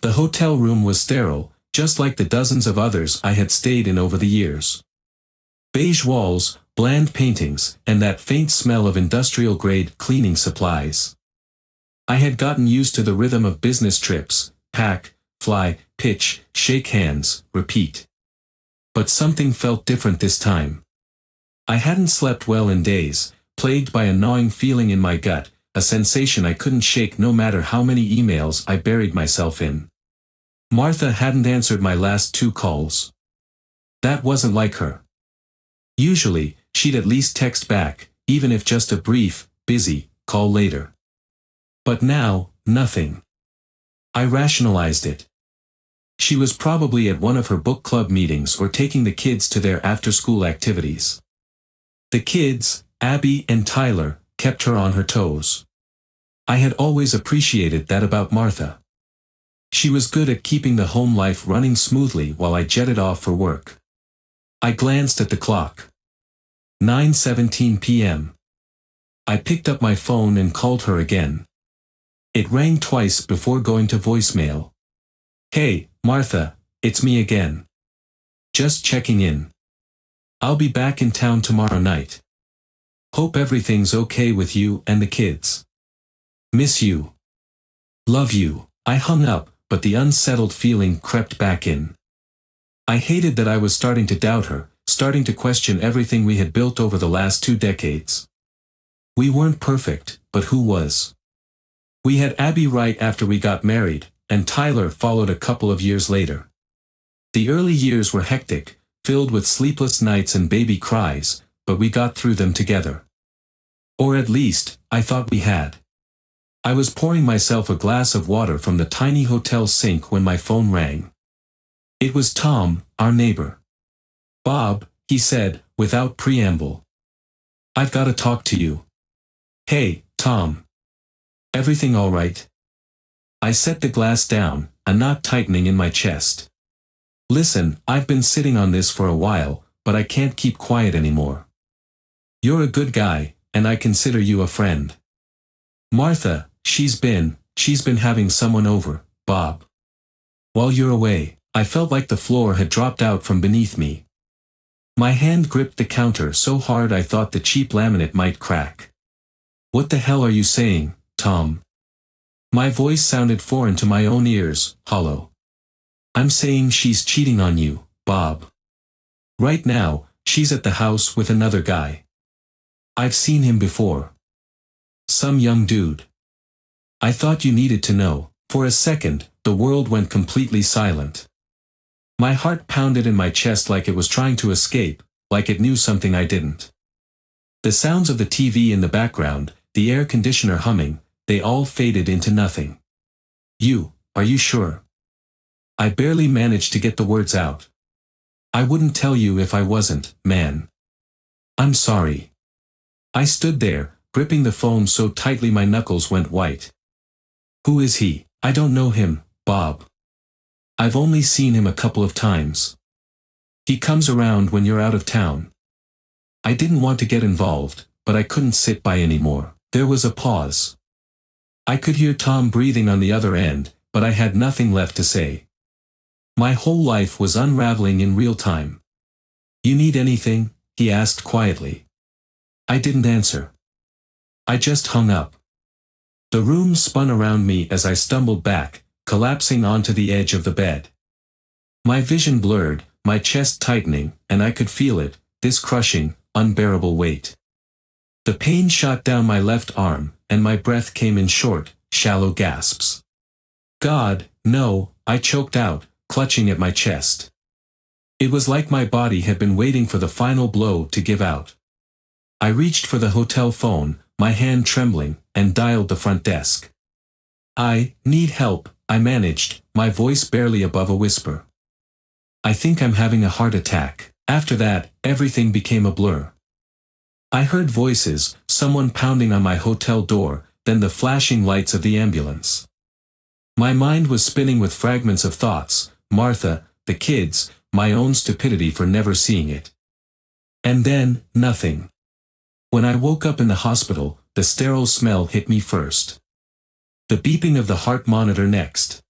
The hotel room was sterile, just like the dozens of others I had stayed in over the years. Beige walls, bland paintings, and that faint smell of industrial-grade cleaning supplies. I had gotten used to the rhythm of business trips: pack, fly, pitch, shake hands, repeat. But something felt different this time. I hadn't slept well in days, plagued by a gnawing feeling in my gut, a sensation I couldn't shake no matter how many emails I buried myself in. Martha hadn't answered my last 2 calls. That wasn't like her. Usually, she'd at least text back, even if just a brief, busy, call later. But now, nothing. I rationalized it. She was probably at one of her book club meetings or taking the kids to their after-school activities. The kids, Abby and Tyler, kept her on her toes. I had always appreciated that about Martha. She was good at keeping the home life running smoothly while I jetted off for work. I glanced at the clock. 9:17 p.m. I picked up my phone and called her again. It rang twice before going to voicemail. "Hey, Martha, it's me again. Just checking in. I'll be back in town tomorrow night. Hope everything's okay with you and the kids. Miss you. Love you." I hung up, but the unsettled feeling crept back in. I hated that I was starting to doubt her, starting to question everything we had built over the last 2 decades. We weren't perfect, but who was? We had Abby right after we got married, and Tyler followed a couple of years later. The early years were hectic, filled with sleepless nights and baby cries, but we got through them together. Or at least, I thought we had. I was pouring myself a glass of water from the tiny hotel sink when my phone rang. It was Tom, our neighbor. "Bob," he said, without preamble. "I've got to talk to you." "Hey, Tom. Everything all right?" I set the glass down, a knot tightening in my chest. "Listen, I've been sitting on this for a while, but I can't keep quiet anymore. You're a good guy, and I consider you a friend. Martha, she's been having someone over, Bob. While you're away." I felt like the floor had dropped out from beneath me. My hand gripped the counter so hard I thought the cheap laminate might crack. "What the hell are you saying, Tom?" My voice sounded foreign to my own ears, hollow. "I'm saying she's cheating on you, Bob. Right now, she's at the house with another guy. I've seen him before. Some young dude." I thought you needed to know. For a second, the world went completely silent. My heart pounded in my chest like it was trying to escape, like it knew something I didn't. The sounds of the TV in the background, the air conditioner humming, they all faded into nothing. Are you sure?" I barely managed to get the words out. "I wouldn't tell you if I wasn't, man. I'm sorry." I stood there, gripping the phone so tightly my knuckles went white. "Who is he?" "I don't know him, Bob. I've only seen him a couple of times. He comes around when you're out of town." I didn't want to get involved, but I couldn't sit by anymore. There was a pause. I could hear Tom breathing on the other end, but I had nothing left to say. My whole life was unraveling in real time. "You need anything?" he asked quietly. I didn't answer. I just hung up. The room spun around me as I stumbled back, collapsing onto the edge of the bed. My vision blurred, my chest tightening, and I could feel it, this crushing, unbearable weight. The pain shot down my left arm, and my breath came in short, shallow gasps. "God, no," I choked out, clutching at my chest. It was like my body had been waiting for the final blow to give out. I reached for the hotel phone, my hand trembling, and dialed the front desk. "I need help," I managed, my voice barely above a whisper. "I think I'm having a heart attack." After that, everything became a blur. I heard voices, someone pounding on my hotel door, then the flashing lights of the ambulance. My mind was spinning with fragments of thoughts: Martha, the kids, my own stupidity for never seeing it. And then, nothing. When I woke up in the hospital, the sterile smell hit me first. The beeping of the heart monitor next.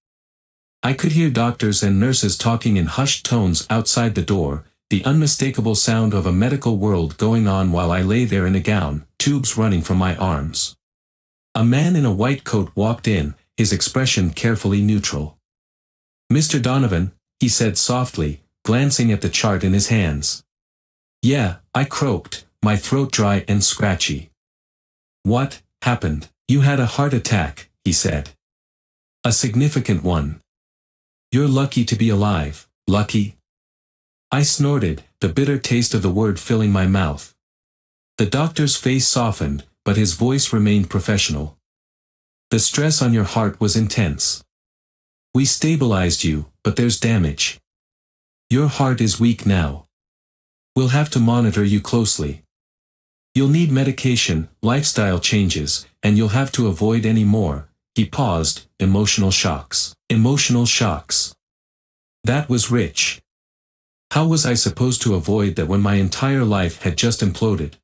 I could hear doctors and nurses talking in hushed tones outside the door, the unmistakable sound of a medical world going on while I lay there in a gown, tubes running from my arms. A man in a white coat walked in, his expression carefully neutral. "Mr. Donovan," he said softly, glancing at the chart in his hands. "Yeah," I croaked, my throat dry and scratchy. "What happened?" "You had a heart attack," he said. "A significant one. You're lucky to be alive." "Lucky?" I snorted, the bitter taste of the word filling my mouth. The doctor's face softened, but his voice remained professional. "The stress on your heart was intense. We stabilized you, but there's damage. Your heart is weak now. We'll have to monitor you closely. You'll need medication, lifestyle changes, and you'll have to avoid any more." He paused. "Emotional shocks." Emotional shocks. That was rich. How was I supposed to avoid that when my entire life had just imploded?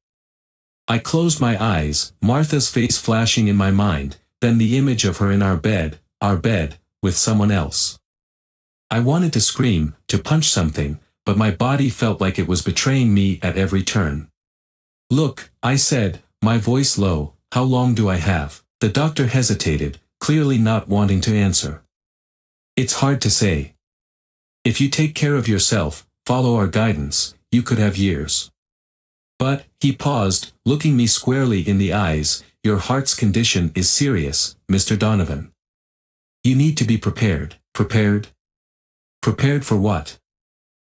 I closed my eyes, Martha's face flashing in my mind, then the image of her in our bed, with someone else. I wanted to scream, to punch something, but my body felt like it was betraying me at every turn. "Look," I said, my voice low, "how long do I have?" The doctor hesitated, clearly not wanting to answer. "It's hard to say. If you take care of yourself, follow our guidance, you could have years. But," he paused, looking me squarely in the eyes, "your heart's condition is serious, Mr. Donovan. You need to be prepared." Prepared? Prepared for what?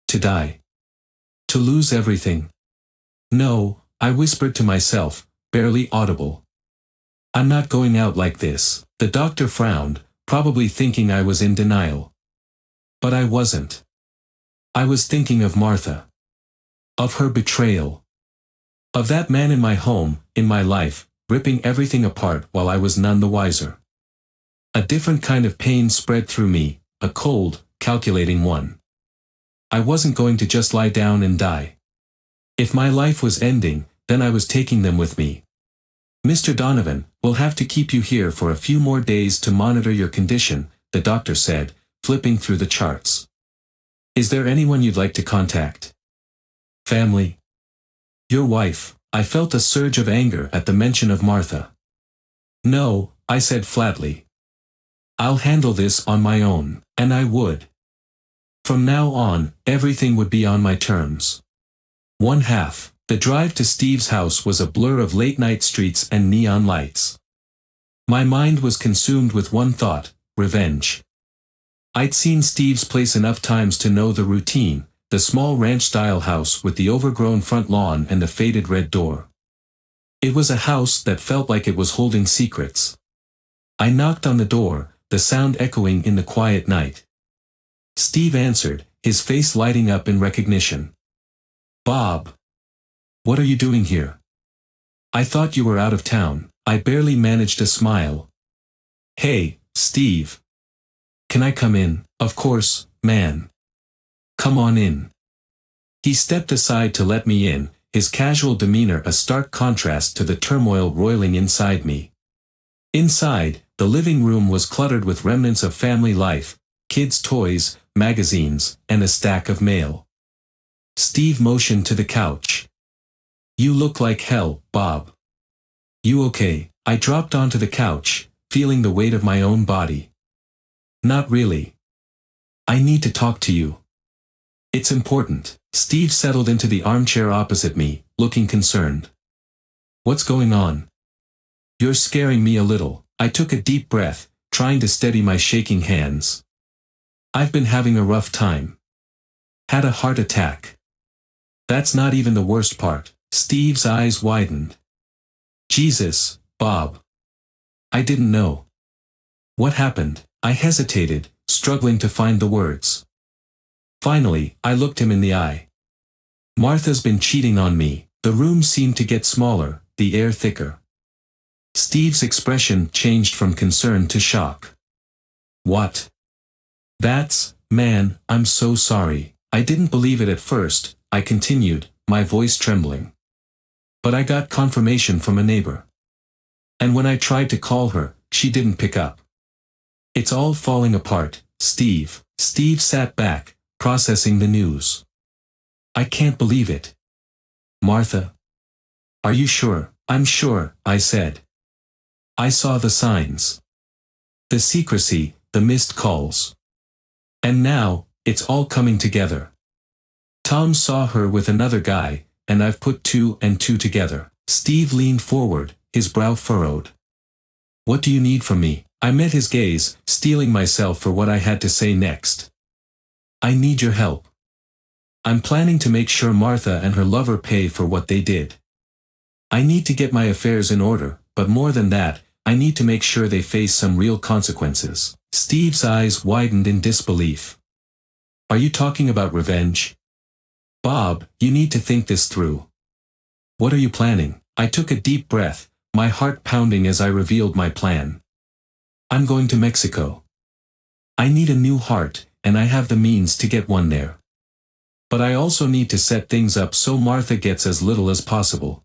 To die? To lose everything? "No," I whispered to myself, barely audible. "I'm not going out like this." The doctor frowned, probably thinking I was in denial. But I wasn't. I was thinking of Martha. Of her betrayal. Of that man in my home, in my life, ripping everything apart while I was none the wiser. A different kind of pain spread through me, a cold, calculating one. I wasn't going to just lie down and die. If my life was ending, then I was taking them with me. "Mr. Donovan, we'll have to keep you here for a few more days to monitor your condition," the doctor said, flipping through the charts. "Is there anyone you'd like to contact? Family? Your wife?" I felt a surge of anger at the mention of Martha. "No," I said flatly. "I'll handle this on my own." And I would. From now on, everything would be on my terms. One half. The drive to Steve's house was a blur of late-night streets and neon lights. My mind was consumed with one thought: revenge. I'd seen Steve's place enough times to know the routine, the small ranch-style house with the overgrown front lawn and the faded red door. It was a house that felt like it was holding secrets. I knocked on the door, the sound echoing in the quiet night. Steve answered, his face lighting up in recognition. "Bob. What are you doing here? I thought you were out of town." I barely managed a smile. "Hey, Steve. Can I come in?" "Of course, man. Come on in." He stepped aside to let me in, his casual demeanor a stark contrast to the turmoil roiling inside me. Inside, the living room was cluttered with remnants of family life, kids' toys, magazines, and a stack of mail. Steve motioned to the couch. "You look like hell, Bob. You okay?" I dropped onto the couch, feeling the weight of my own body. "Not really. I need to talk to you. It's important." Steve settled into the armchair opposite me, looking concerned. "What's going on?" "You're scaring me a little." I took a deep breath, trying to steady my shaking hands. "I've been having a rough time. Had a heart attack." "That's not even the worst part." Steve's eyes widened. "Jesus, Bob. I didn't know. What happened?" I hesitated, struggling to find the words. Finally, I looked him in the eye. "Martha's been cheating on me." The room seemed to get smaller, the air thicker. Steve's expression changed from concern to shock. "What?" Man, I'm so sorry. I didn't believe it at first," I continued, my voice trembling. "But I got confirmation from a neighbor. And when I tried to call her, she didn't pick up. It's all falling apart," Steve. Steve sat back, processing the news. I can't believe it. Martha. Are you sure? I'm sure, I said. I saw the signs. The secrecy, the missed calls. And now, it's all coming together. Tom saw her with another guy, and I've put two and two together. Steve leaned forward, his brow furrowed. What do you need from me? I met his gaze, steeling myself for what I had to say next. I need your help. I'm planning to make sure Martha and her lover pay for what they did. I need to get my affairs in order, but more than that, I need to make sure they face some real consequences. Steve's eyes widened in disbelief. Are you talking about revenge? Bob, you need to think this through. What are you planning? I took a deep breath, my heart pounding as I revealed my plan. I'm going to Mexico. I need a new heart, and I have the means to get one there. But I also need to set things up so Martha gets as little as possible.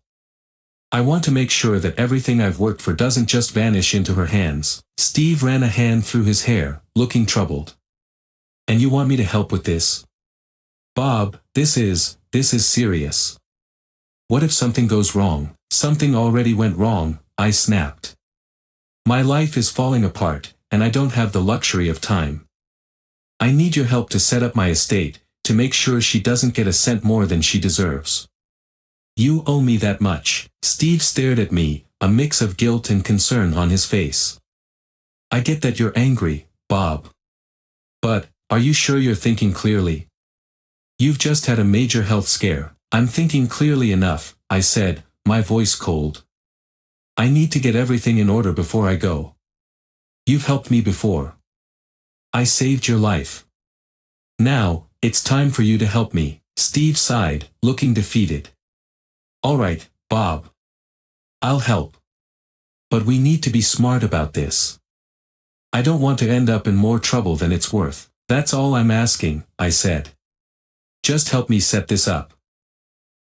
I want to make sure that everything I've worked for doesn't just vanish into her hands. Steve ran a hand through his hair, looking troubled. And you want me to help with this? Bob, this is serious. What if something goes wrong? Something already went wrong, I snapped. My life is falling apart, and I don't have the luxury of time. I need your help to set up my estate, to make sure she doesn't get a cent more than she deserves. You owe me that much. Steve stared at me, a mix of guilt and concern on his face. I get that you're angry, Bob. But, are you sure you're thinking clearly? You've just had a major health scare. I'm thinking clearly enough, I said, my voice cold. I need to get everything in order before I go. You've helped me before. I saved your life. Now, it's time for you to help me. Steve sighed, looking defeated. All right, Bob. I'll help. But we need to be smart about this. I don't want to end up in more trouble than it's worth. That's all I'm asking, I said. Just help me set this up.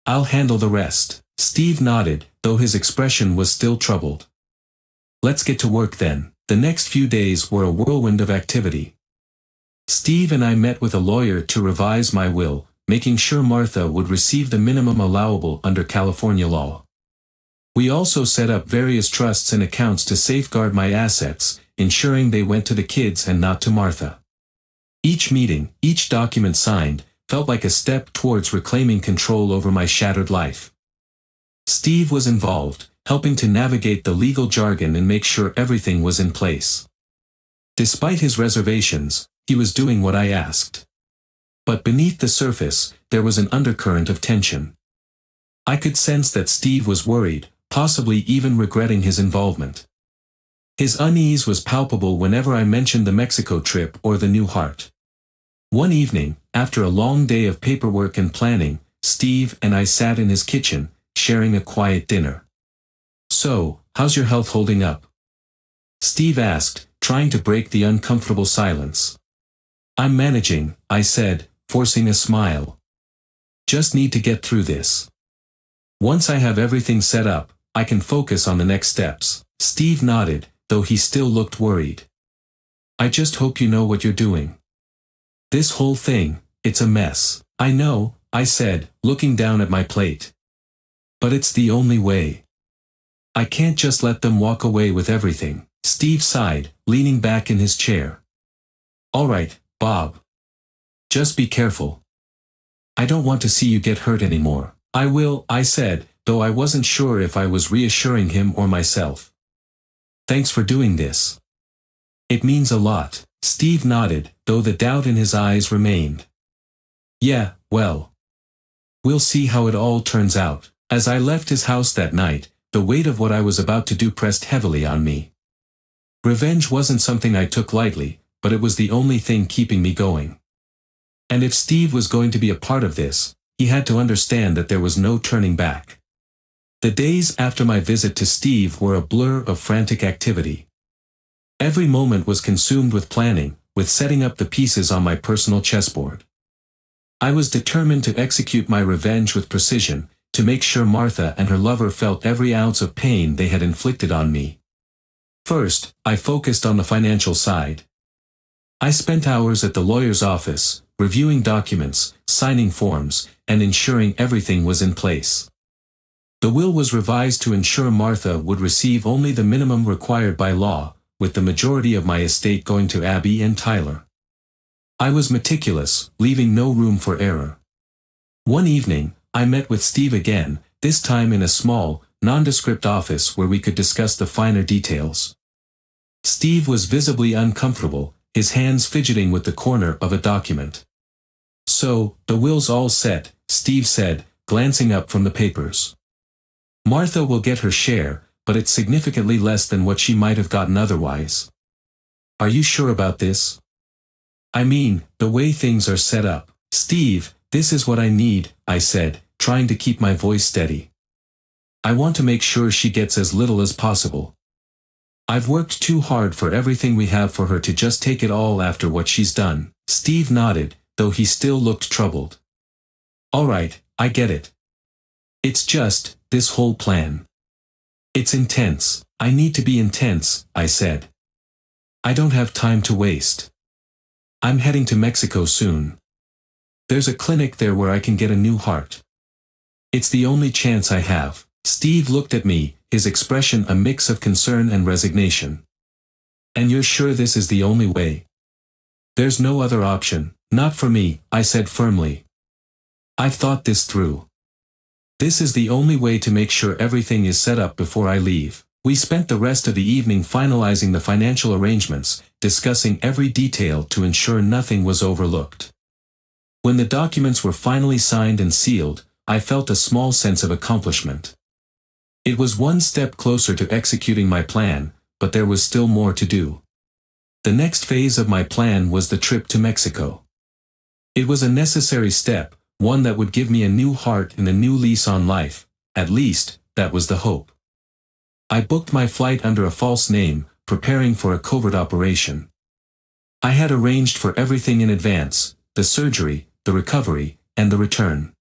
I'll handle the rest. Steve nodded, though his expression was still troubled. Let's get to work then. The next few days were a whirlwind of activity. Steve and I met with a lawyer to revise my will, making sure Martha would receive the minimum allowable under California law. We also set up various trusts and accounts to safeguard my assets, ensuring they went to the kids and not to Martha. Each meeting, each document signed, felt like a step towards reclaiming control over my shattered life. Steve was involved, helping to navigate the legal jargon and make sure everything was in place. Despite his reservations, he was doing what I asked. But beneath the surface, there was an undercurrent of tension. I could sense that Steve was worried, possibly even regretting his involvement. His unease was palpable whenever I mentioned the Mexico trip or the new heart. One evening, after a long day of paperwork and planning, Steve and I sat in his kitchen, sharing a quiet dinner. So, how's your health holding up? Steve asked, trying to break the uncomfortable silence. I'm managing, I said, forcing a smile. Just need to get through this. Once I have everything set up, I can focus on the next steps. Steve nodded, though he still looked worried. I just hope you know what you're doing. This whole thing, it's a mess. I know, I said, looking down at my plate. But it's the only way. I can't just let them walk away with everything. Steve sighed, leaning back in his chair. All right, Bob. Just be careful. I don't want to see you get hurt anymore. I will, I said, though I wasn't sure if I was reassuring him or myself. Thanks for doing this. It means a lot. Steve nodded, though the doubt in his eyes remained. Yeah, well. We'll see how it all turns out. As I left his house that night, the weight of what I was about to do pressed heavily on me. Revenge wasn't something I took lightly, but it was the only thing keeping me going. And if Steve was going to be a part of this, he had to understand that there was no turning back. The days after my visit to Steve were a blur of frantic activity. Every moment was consumed with planning, with setting up the pieces on my personal chessboard. I was determined to execute my revenge with precision, to make sure Martha and her lover felt every ounce of pain they had inflicted on me. First, I focused on the financial side. I spent hours at the lawyer's office, reviewing documents, signing forms, and ensuring everything was in place. The will was revised to ensure Martha would receive only the minimum required by law, with the majority of my estate going to Abby and Tyler. I was meticulous, leaving no room for error. One evening, I met with Steve again, this time in a small, nondescript office where we could discuss the finer details. Steve was visibly uncomfortable, his hands fidgeting with the corner of a document. "So, the will's all set," Steve said, glancing up from the papers. "Martha will get her share, but it's significantly less than what she might have gotten otherwise. Are you sure about this? I mean, the way things are set up." "Steve, this is what I need," I said, trying to keep my voice steady. "I want to make sure she gets as little as possible. I've worked too hard for everything we have for her to just take it all after what she's done." Steve nodded, though he still looked troubled. "All right, I get it. It's just, this whole plan. It's intense. I need to be intense," I said. "I don't have time to waste. I'm heading to Mexico soon. There's a clinic there where I can get a new heart. It's the only chance I have." Steve looked at me, his expression a mix of concern and resignation. "And you're sure this is the only way?" "There's no other option." "Not for me," I said firmly. "I've thought this through. This is the only way to make sure everything is set up before I leave." We spent the rest of the evening finalizing the financial arrangements, discussing every detail to ensure nothing was overlooked. When the documents were finally signed and sealed, I felt a small sense of accomplishment. It was one step closer to executing my plan, but there was still more to do. The next phase of my plan was the trip to Mexico. It was a necessary step, one that would give me a new heart and a new lease on life. At least, that was the hope. I booked my flight under a false name, preparing for a covert operation. I had arranged for everything in advance: the surgery, the recovery, and the return.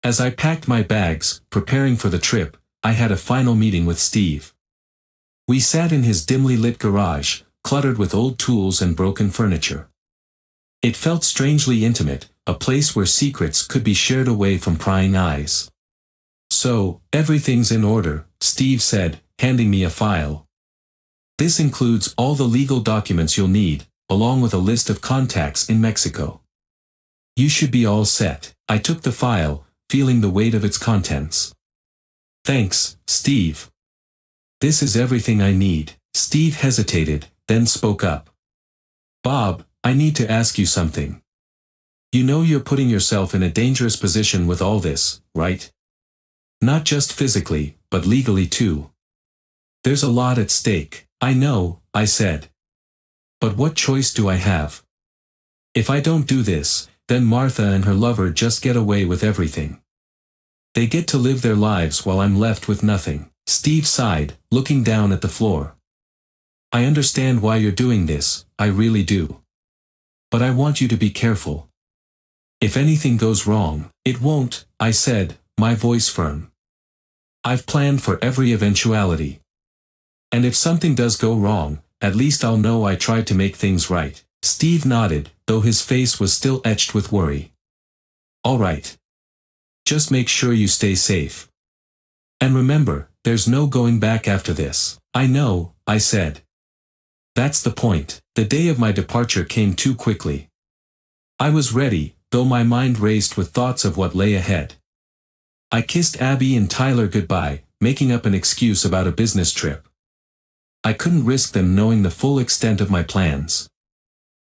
As I packed my bags, preparing for the trip, I had a final meeting with Steve. We sat in his dimly lit garage, cluttered with old tools and broken furniture. It felt strangely intimate, a place where secrets could be shared away from prying eyes. "So, everything's in order," Steve said, handing me a file. "This includes all the legal documents you'll need, along with a list of contacts in Mexico. You should be all set." I took the file, feeling the weight of its contents. "Thanks, Steve. This is everything I need." Steve hesitated, then spoke up. "Bob, I need to ask you something. You know you're putting yourself in a dangerous position with all this, right? Not just physically, but legally too. There's a lot at stake." "I know," I said. "But what choice do I have? If I don't do this, then Martha and her lover just get away with everything. They get to live their lives while I'm left with nothing." Steve sighed, looking down at the floor. "I understand why you're doing this, I really do. But I want you to be careful. If anything goes wrong." "It won't," I said, my voice firm. "I've planned for every eventuality. And if something does go wrong, at least I'll know I tried to make things right." Steve nodded, though his face was still etched with worry. "All right. Just make sure you stay safe. And remember, there's no going back after this." "I know," I said. "That's the point." The day of my departure came too quickly. I was ready, though my mind raced with thoughts of what lay ahead. I kissed Abby and Tyler goodbye, making up an excuse about a business trip. I couldn't risk them knowing the full extent of my plans.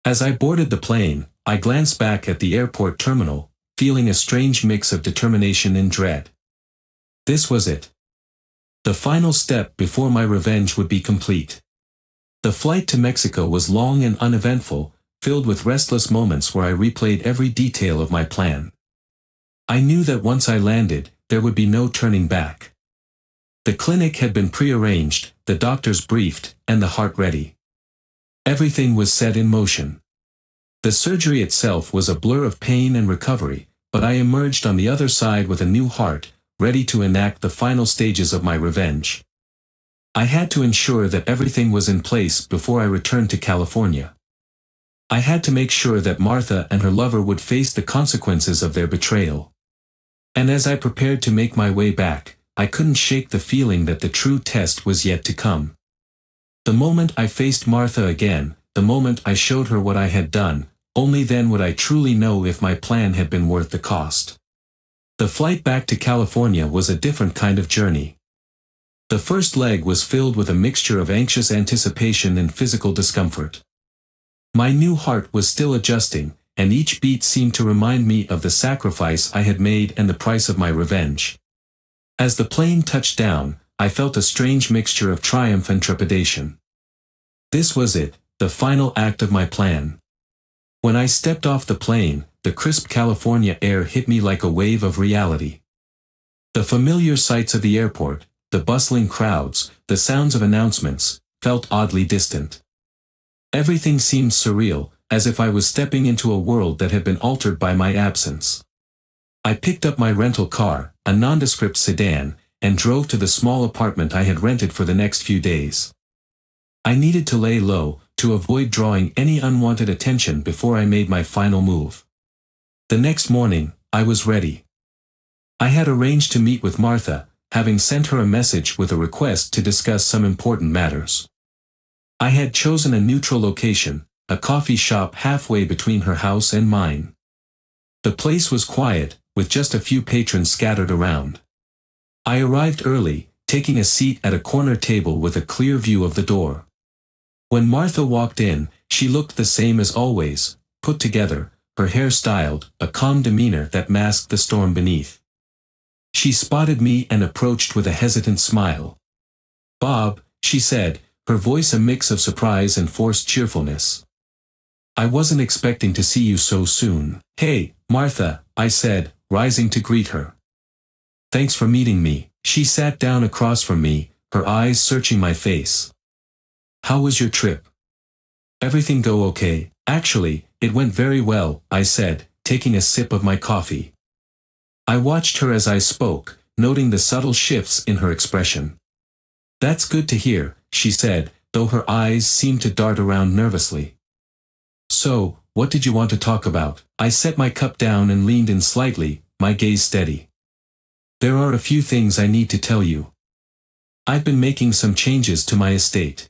As I boarded the plane, I glanced back at the airport terminal, feeling a strange mix of determination and dread. This was it. The final step before my revenge would be complete. The flight to Mexico was long and uneventful, filled with restless moments where I replayed every detail of my plan. I knew that once I landed, there would be no turning back. The clinic had been prearranged, the doctors briefed, and the heart ready. Everything was set in motion. The surgery itself was a blur of pain and recovery, but I emerged on the other side with a new heart, ready to enact the final stages of my revenge. I had to ensure that everything was in place before I returned to California. I had to make sure that Martha and her lover would face the consequences of their betrayal. And as I prepared to make my way back, I couldn't shake the feeling that the true test was yet to come. The moment I faced Martha again, the moment I showed her what I had done, only then would I truly know if my plan had been worth the cost. The flight back to California was a different kind of journey. The first leg was filled with a mixture of anxious anticipation and physical discomfort. My new heart was still adjusting, and each beat seemed to remind me of the sacrifice I had made and the price of my revenge. As the plane touched down, I felt a strange mixture of triumph and trepidation. This was it, the final act of my plan. When I stepped off the plane, the crisp California air hit me like a wave of reality. The familiar sights of the airport, the bustling crowds, the sounds of announcements, felt oddly distant. Everything seemed surreal, as if I was stepping into a world that had been altered by my absence. I picked up my rental car, a nondescript sedan, and drove to the small apartment I had rented for the next few days. I needed to lay low, to avoid drawing any unwanted attention before I made my final move. The next morning, I was ready. I had arranged to meet with Martha, having sent her a message with a request to discuss some important matters. I had chosen a neutral location, a coffee shop halfway between her house and mine. The place was quiet, with just a few patrons scattered around. I arrived early, taking a seat at a corner table with a clear view of the door. When Martha walked in, she looked the same as always, put together, her hair styled, a calm demeanor that masked the storm beneath. She spotted me and approached with a hesitant smile. "Bob," she said, her voice a mix of surprise and forced cheerfulness. "I wasn't expecting to see you so soon." "Hey, Martha," I said, rising to greet her. "Thanks for meeting me." She sat down across from me, her eyes searching my face. "How was your trip? Everything go okay?" "Actually, it went very well," I said, taking a sip of my coffee. I watched her as I spoke, noting the subtle shifts in her expression. "That's good to hear," she said, though her eyes seemed to dart around nervously. "So, what did you want to talk about?" I set my cup down and leaned in slightly, my gaze steady. "There are a few things I need to tell you. I've been making some changes to my estate.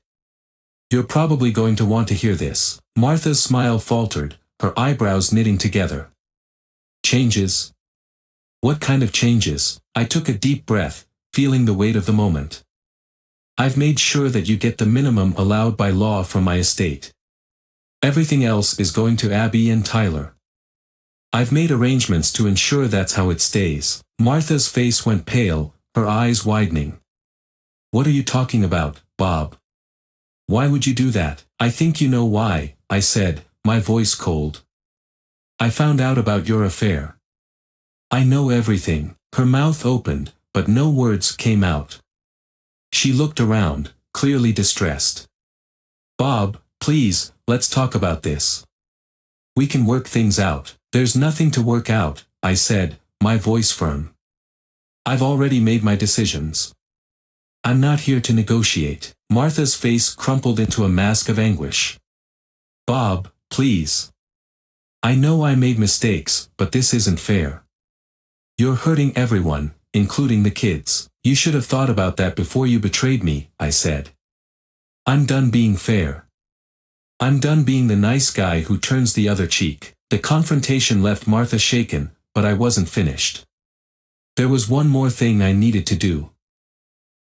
You're probably going to want to hear this." Martha's smile faltered, her eyebrows knitting together. "Changes? What kind of changes?" I took a deep breath, feeling the weight of the moment. "I've made sure that you get the minimum allowed by law from my estate. Everything else is going to Abby and Tyler. I've made arrangements to ensure that's how it stays." Martha's face went pale, her eyes widening. "What are you talking about, Bob? Why would you do that?" "I think you know why," I said, my voice cold. "I found out about your affair. I know everything." Her mouth opened, but no words came out. She looked around, clearly distressed. "Bob, please, let's talk about this. We can work things out." "There's nothing to work out," I said, my voice firm. "I've already made my decisions. I'm not here to negotiate." Martha's face crumpled into a mask of anguish. "Bob, please. I know I made mistakes, but this isn't fair. You're hurting everyone, including the kids. You should have thought about that before you betrayed me," I said. "I'm done being fair. I'm done being the nice guy who turns the other cheek." The confrontation left Martha shaken, but I wasn't finished. There was one more thing I needed to do.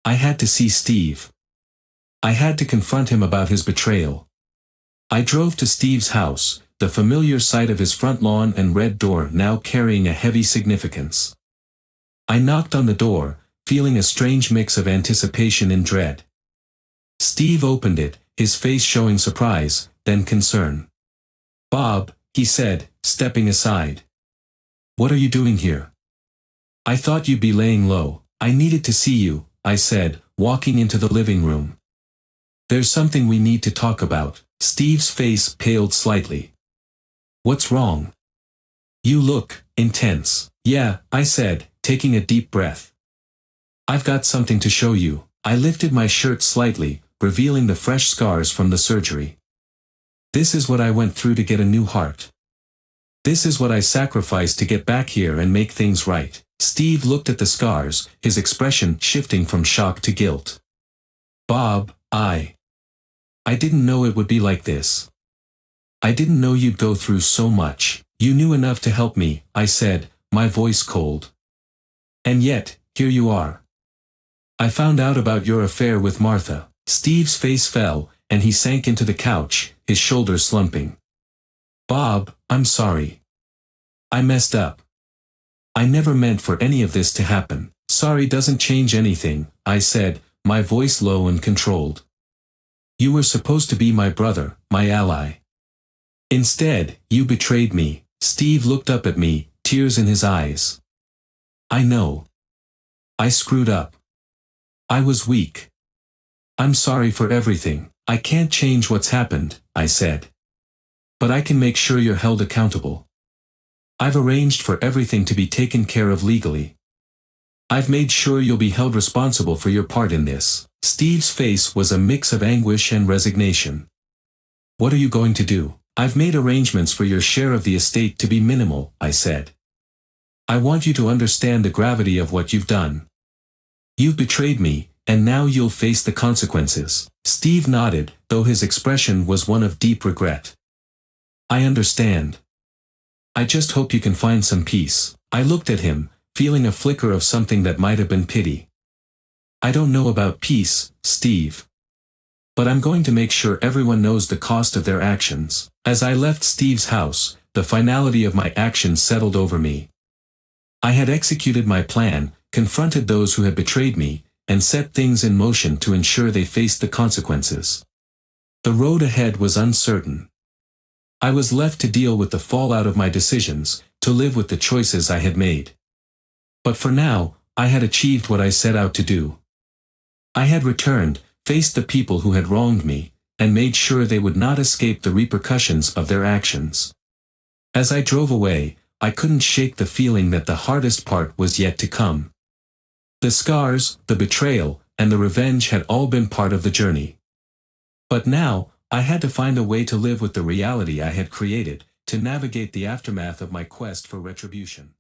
I had to see Steve. I had to confront him about his betrayal. I drove to Steve's house, the familiar sight of his front lawn and red door now carrying a heavy significance. I knocked on the door, feeling a strange mix of anticipation and dread. Steve opened it, his face showing surprise, then concern. "Bob," he said, stepping aside. "What are you doing here? I thought you'd be laying low." "I needed to see you," I said, walking into the living room. "There's something we need to talk about." Steve's face paled slightly. "What's wrong? You look intense." "Yeah," I said, taking a deep breath. "I've got something to show you." I lifted my shirt slightly, revealing the fresh scars from the surgery. This is what I went through to get a new heart. This is what I sacrificed to get back here and make things right. Steve looked at the scars, his expression shifting from shock to guilt. Bob, I didn't know it would be like this. I didn't know you'd go through so much. You knew enough to help me, I said, my voice cold. And yet, here you are. I found out about your affair with Martha. Steve's face fell, and he sank into the couch, his shoulders slumping. Bob, I'm sorry. I messed up. I never meant for any of this to happen. Sorry doesn't change anything, I said, my voice low and controlled. You were supposed to be my brother, my ally. Instead, you betrayed me. Steve looked up at me, tears in his eyes. I know. I screwed up. I was weak. I'm sorry for everything. I can't change what's happened, I said. But I can make sure you're held accountable. I've arranged for everything to be taken care of legally. I've made sure you'll be held responsible for your part in this. Steve's face was a mix of anguish and resignation. What are you going to do? I've made arrangements for your share of the estate to be minimal, I said. I want you to understand the gravity of what you've done. You've betrayed me, and now you'll face the consequences. Steve nodded, though his expression was one of deep regret. I understand. I just hope you can find some peace. I looked at him, feeling a flicker of something that might have been pity. I don't know about peace, Steve. But I'm going to make sure everyone knows the cost of their actions. As I left Steve's house, the finality of my actions settled over me. I had executed my plan, confronted those who had betrayed me, and set things in motion to ensure they faced the consequences. The road ahead was uncertain. I was left to deal with the fallout of my decisions, to live with the choices I had made. But for now, I had achieved what I set out to do. I had returned, faced the people who had wronged me, and made sure they would not escape the repercussions of their actions. As I drove away, I couldn't shake the feeling that the hardest part was yet to come. The scars, the betrayal, and the revenge had all been part of the journey. But now, I had to find a way to live with the reality I had created, to navigate the aftermath of my quest for retribution.